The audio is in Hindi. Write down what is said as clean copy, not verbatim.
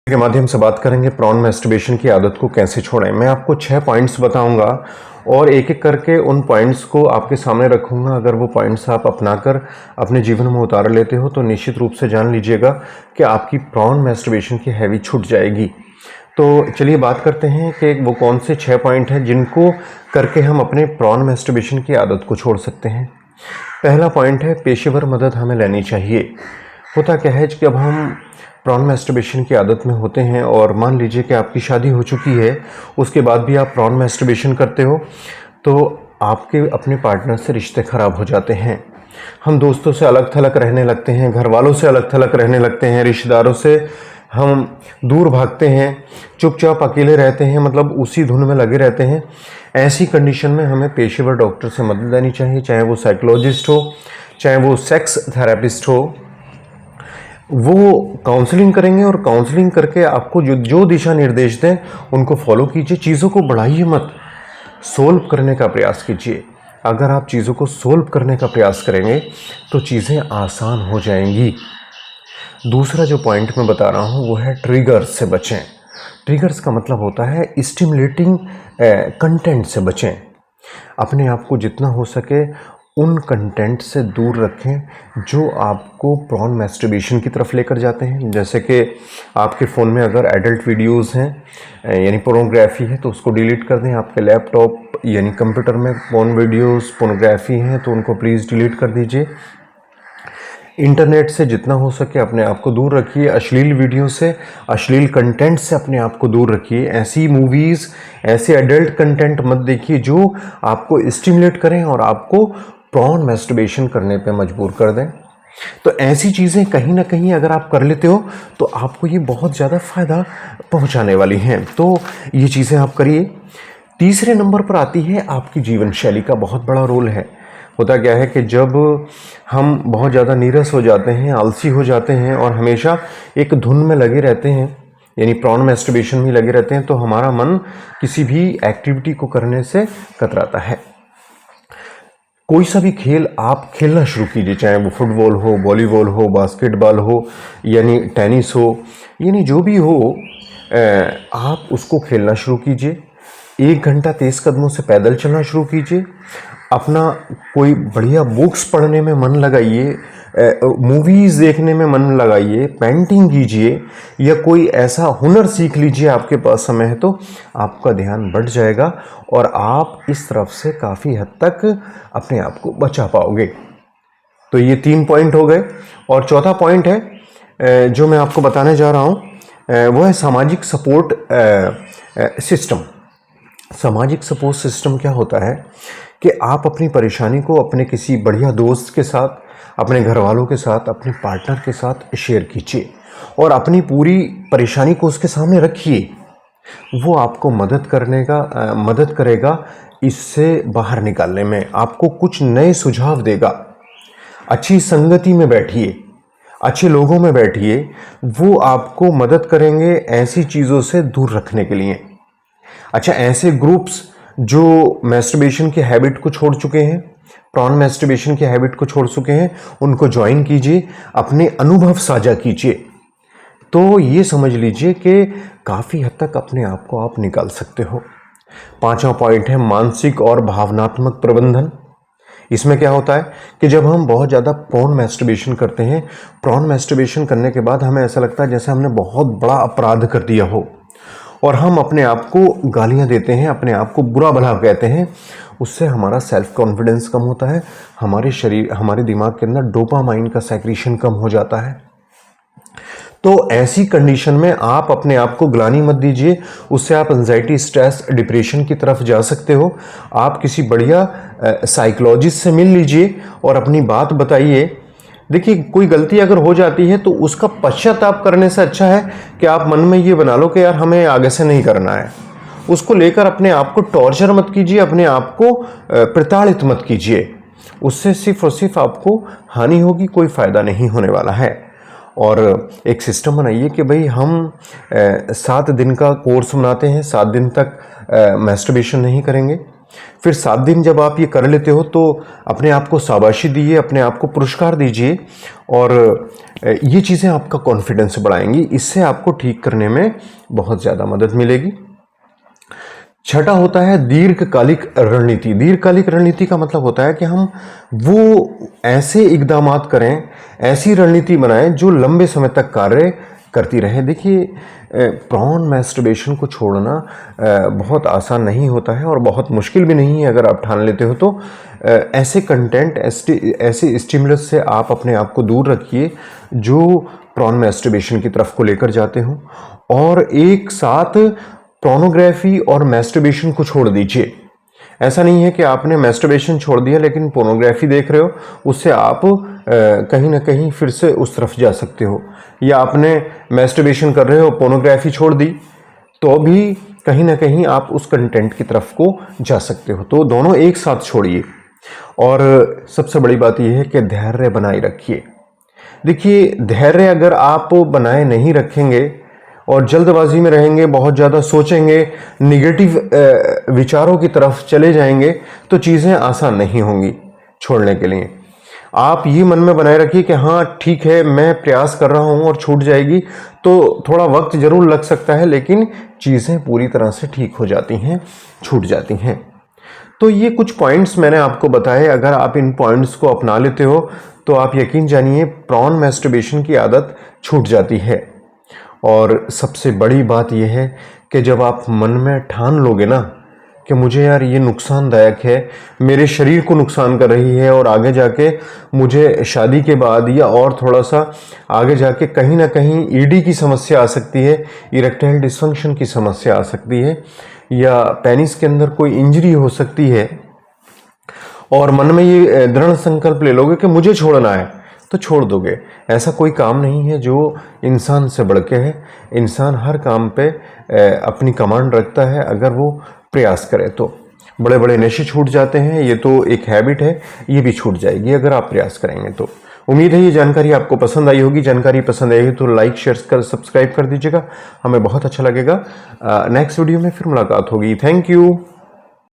के माध्यम से बात करेंगे प्रॉन मैस्टरबेशन की आदत को कैसे छोड़ें। मैं आपको 6 पॉइंट्स बताऊंगा और एक एक करके उन पॉइंट्स को आपके सामने रखूंगा। अगर वो पॉइंट्स आप अपनाकर अपने जीवन में उतार लेते हो तो निश्चित रूप से जान लीजिएगा कि आपकी प्रॉन मैस्टरबेशन की हैबिट छूट जाएगी। तो चलिए बात करते हैं कि वो कौन से 6 पॉइंट हैं जिनको करके हम अपने प्रॉन मैस्टरबेशन की आदत को छोड़ सकते हैं। पहला पॉइंट है, पेशेवर मदद हमें लेनी चाहिए। होता क्या है कि जब हम प्रॉन मैस्टरबेशन की आदत में होते हैं और मान लीजिए कि आपकी शादी हो चुकी है, उसके बाद भी आप प्रॉन मैस्टरबेशन करते हो, तो आपके अपने पार्टनर से रिश्ते ख़राब हो जाते हैं। हम दोस्तों से अलग थलग रहने लगते हैं, घर वालों से अलग थलग रहने लगते हैं, रिश्तेदारों से हम दूर भागते हैं, चुपचाप अकेले रहते हैं, मतलब उसी धुन में लगे रहते हैं। ऐसी कंडीशन में हमें पेशेवर डॉक्टर से मदद लेनी चाहिए, चाहे वो साइकोलॉजिस्ट हो, चाहे वो सेक्स थेरेपिस्ट हो। वो काउंसलिंग करेंगे और काउंसलिंग करके आपको जो दिशा निर्देश दें उनको फॉलो कीजिए। चीज़ों को बढ़ाइए मत, सोल्व करने का प्रयास कीजिए। अगर आप चीज़ों को सोल्व करने का प्रयास करेंगे तो चीज़ें आसान हो जाएंगी। दूसरा जो पॉइंट मैं बता रहा हूँ वो है, ट्रिगर्स से बचें। ट्रिगर्स का मतलब होता है स्टिमुलेटिंग कंटेंट से बचें। अपने आप को जितना हो सके उन कंटेंट से दूर रखें जो आपको प्रॉन मैस्टरबेशन की तरफ लेकर जाते हैं। जैसे कि आपके फ़ोन में अगर एडल्ट वीडियोस हैं यानी पोर्नोग्राफी है तो उसको डिलीट कर दें। आपके लैपटॉप यानी कंप्यूटर में पोर्न वीडियोस पोर्नोग्राफी हैं तो उनको प्लीज़ डिलीट कर दीजिए। इंटरनेट से जितना हो सके अपने आप को दूर रखिए। अश्लील वीडियो से, अश्लील कंटेंट से अपने आप को दूर रखिए। ऐसी मूवीज़, ऐसे एडल्ट कंटेंट मत देखिए जो आपको स्टिमुलेट करें और आपको प्रॉन मैस्टरबेशन करने पे मजबूर कर दें। तो ऐसी चीज़ें कहीं ना कहीं अगर आप कर लेते हो तो आपको ये बहुत ज़्यादा फ़ायदा पहुंचाने वाली हैं। तो ये चीज़ें आप करिए। तीसरे नंबर पर आती है आपकी जीवन शैली का बहुत बड़ा रोल है। होता क्या है कि जब हम बहुत ज़्यादा नीरस हो जाते हैं, आलसी हो जाते हैं और हमेशा एक धुन में लगे रहते हैं यानी प्रॉन मैस्टरबेशन में लगे रहते हैं तो हमारा मन किसी भी एक्टिविटी को करने से कतराता है। कोई सा भी खेल आप खेलना शुरू कीजिए, चाहे वो फुटबॉल हो, वॉलीबॉल हो, बास्केटबॉल हो, यानी टेनिस हो, यानी जो भी हो, आप उसको खेलना शुरू कीजिए। 1 घंटा तेज़ कदमों से पैदल चलना शुरू कीजिए। अपना कोई बढ़िया बुक्स पढ़ने में मन लगाइए, मूवीज़ देखने में मन लगाइए, पेंटिंग कीजिए या कोई ऐसा हुनर सीख लीजिए। आपके पास समय है तो आपका ध्यान बढ़ जाएगा और आप इस तरफ से काफ़ी हद तक अपने आप को बचा पाओगे। तो ये 3 पॉइंट हो गए। और चौथा पॉइंट है जो मैं आपको बताने जा रहा हूँ वो है सामाजिक सपोर्ट सिस्टम। सामाजिक सपोर्ट सिस्टम क्या होता है कि आप अपनी परेशानी को अपने किसी बढ़िया दोस्त के साथ, अपने घर वालों के साथ, अपने पार्टनर के साथ शेयर कीजिए और अपनी पूरी परेशानी को उसके सामने रखिए। वो आपको मदद करेगा इससे बाहर निकालने में, आपको कुछ नए सुझाव देगा। अच्छी संगति में बैठिए, अच्छे लोगों में बैठिए, वो आपको मदद करेंगे ऐसी चीज़ों से दूर रखने के लिए। अच्छा, ऐसे ग्रुप्स जो मैस्टरबेशन की हैबिट को छोड़ चुके हैं, प्रॉन मैस्टरबेशन की हैबिट को छोड़ चुके हैं, उनको ज्वाइन कीजिए, अपने अनुभव साझा कीजिए। तो ये समझ लीजिए कि काफ़ी हद तक अपने आप को आप निकाल सकते हो। 5वां पॉइंट है मानसिक और भावनात्मक प्रबंधन। इसमें क्या होता है कि जब हम बहुत ज़्यादा प्रॉन मैस्टरबेशन करते हैं, प्रॉन मैस्टरबेशन करने के बाद हमें ऐसा लगता है जैसे हमने बहुत बड़ा अपराध कर दिया हो और हम अपने आप को गालियां देते हैं, अपने आप को बुरा भला कहते हैं। उससे हमारा सेल्फ कॉन्फिडेंस कम होता है, हमारे दिमाग के अंदर डोपामाइन का सेक्रीशन कम हो जाता है। तो ऐसी कंडीशन में आप अपने आप को ग्लानि मत दीजिए। उससे आप एंजाइटी, स्ट्रेस, डिप्रेशन की तरफ जा सकते हो। आप किसी बढ़िया साइकोलॉजिस्ट से मिल लीजिए और अपनी बात बताइए। देखिए, कोई गलती अगर हो जाती है तो उसका पश्चाताप करने से अच्छा है कि आप मन में ये बना लो कि यार हमें आगे से नहीं करना है। उसको लेकर अपने आप को टॉर्चर मत कीजिए, अपने आप को प्रताड़ित मत कीजिए। उससे सिर्फ और सिर्फ आपको हानि होगी, कोई फ़ायदा नहीं होने वाला है। और एक सिस्टम बनाइए कि भाई हम 7 दिन का कोर्स बनाते हैं, 7 दिन तक मैस्टरबेशन नहीं करेंगे। फिर 7 दिन जब आप ये कर लेते हो तो अपने आप को शाबाशी दीजिए, अपने आप को पुरस्कार दीजिए और ये चीज़ें आपका कॉन्फिडेंस बढ़ाएंगी। इससे आपको ठीक करने में बहुत ज़्यादा मदद मिलेगी। छठा होता है दीर्घकालिक रणनीति। दीर्घकालिक रणनीति का मतलब होता है कि हम वो ऐसे इकदामात करें, ऐसी रणनीति बनाएं जो लंबे समय तक कार्य करती रहे। देखिए, प्रॉन मैस्टरबेशन को छोड़ना बहुत आसान नहीं होता है और बहुत मुश्किल भी नहीं है अगर आप ठान लेते हो तो। ऐसे कंटेंट, ऐसे स्टिमुलस से आप अपने आप को दूर रखिए जो प्रॉन मैस्टरबेशन की तरफ को लेकर जाते हो, और एक साथ पोर्नोग्राफी और मैस्टरबेशन को छोड़ दीजिए। ऐसा नहीं है कि आपने मैस्टरबेशन छोड़ दिया लेकिन पोर्नोग्राफी देख रहे हो, उससे आप कहीं ना कहीं फिर से उस तरफ जा सकते हो, या आपने मैस्टरबेशन कर रहे हो, पोर्नोग्राफी छोड़ दी, तो भी कहीं ना कहीं आप उस कंटेंट की तरफ को जा सकते हो। तो दोनों एक साथ छोड़िए। और सबसे बड़ी बात यह है कि धैर्य बनाए रखिए। देखिए, धैर्य अगर आप बनाए नहीं रखेंगे और जल्दबाजी में रहेंगे, बहुत ज़्यादा सोचेंगे, निगेटिव विचारों की तरफ चले जाएंगे, तो चीज़ें आसान नहीं होंगी छोड़ने के लिए। आप ये मन में बनाए रखिए कि हाँ ठीक है, मैं प्रयास कर रहा हूँ और छूट जाएगी, तो थोड़ा वक्त ज़रूर लग सकता है लेकिन चीज़ें पूरी तरह से ठीक हो जाती हैं, छूट जाती हैं। तो ये कुछ पॉइंट्स मैंने आपको बताए। अगर आप इन पॉइंट्स को अपना लेते हो तो आप यकीन जानिए प्रॉन मैस्टरबेशन की आदत छूट जाती है। और सबसे बड़ी बात यह है कि जब आप मन में ठान लोगे ना कि मुझे यार ये नुकसानदायक है, मेरे शरीर को नुकसान कर रही है और आगे जाके मुझे शादी के बाद या और थोड़ा सा आगे जाके कहीं ना कहीं ईडी की समस्या आ सकती है, इरेक्टाइल डिसफंक्शन की समस्या आ सकती है, या पेनिस के अंदर कोई इंजरी हो सकती है, और मन में ये दृढ़ संकल्प ले लोगे कि मुझे छोड़ना है, तो छोड़ दोगे। ऐसा कोई काम नहीं है जो इंसान से बढ़ के है। इंसान हर काम पे अपनी कमांड रखता है अगर वो प्रयास करे तो। बड़े बड़े नशे छूट जाते हैं, ये तो एक हैबिट है, ये भी छूट जाएगी अगर आप प्रयास करेंगे तो। उम्मीद है ये जानकारी आपको पसंद आई होगी। जानकारी पसंद आई तो लाइक, शेयर कर, सब्सक्राइब कर दीजिएगा, हमें बहुत अच्छा लगेगा। नेक्स्ट वीडियो में फिर मुलाकात होगी। Thank you.